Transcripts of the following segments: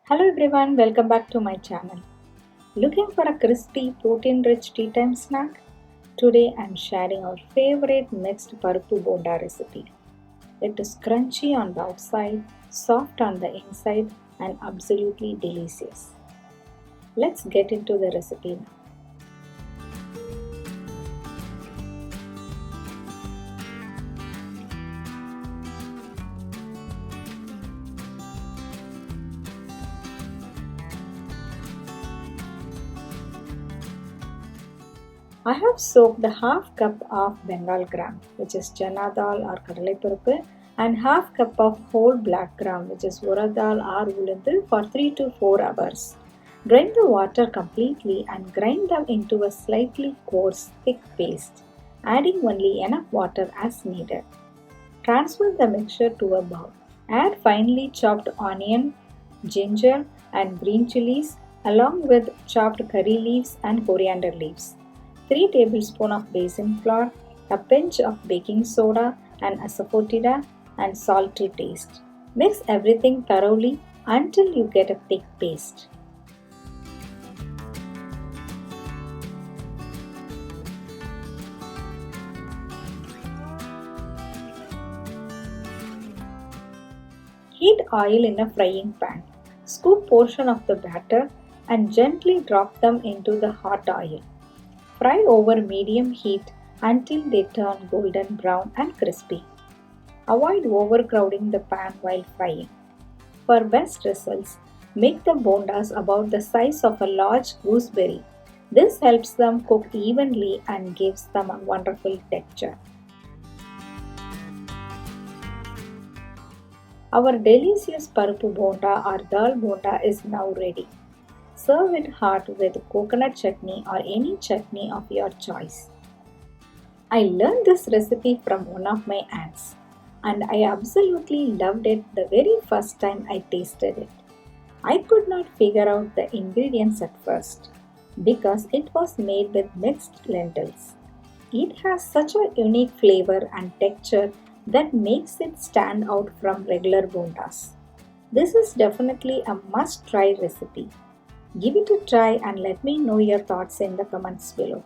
Hello everyone, welcome back to my channel. Looking for a crispy, protein-rich tea time snack? Today I am sharing our favorite mixed Paruppu Bonda recipe. It is crunchy on the outside, soft on the inside and absolutely delicious. Let's get into the recipe now. I have soaked a half cup of Bengal gram, which is chana dal or Paruppu, and half cup of whole black gram, which is urad dal or lentils, for 3 to 4 hours. Drain the water completely and grind them into a slightly coarse, thick paste, adding only enough water as needed. Transfer the mixture to a bowl. Add finely chopped onion, ginger, and green chilies along with chopped curry leaves and coriander leaves. 3 tablespoons of besan flour, a pinch of baking soda and asafoetida and salt to taste. Mix everything thoroughly until you get a thick paste. Heat oil in a frying pan. Scoop portion of the batter and gently drop them into the hot oil. Fry over medium heat until they turn golden brown and crispy. Avoid overcrowding the pan while frying. For best results, make the bondas about the size of a large gooseberry. This helps them cook evenly and gives them a wonderful texture. Our delicious Paruppu Bonda or Dal Bonda is now ready. Serve it hot with coconut chutney or any chutney of your choice. I learned this recipe from one of my aunts and I absolutely loved it the very first time I tasted it. I could not figure out the ingredients at first because it was made with mixed lentils. It has such a unique flavor and texture that makes it stand out from regular bondas. This is definitely a must-try recipe. Give it a try and let me know your thoughts in the comments below.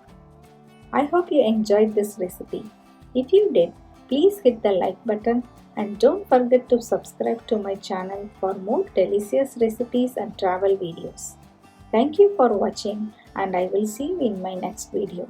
I hope you enjoyed this recipe. If you did, please hit the like button and don't forget to subscribe to my channel for more delicious recipes and travel videos. Thank you for watching and I will see you in my next video.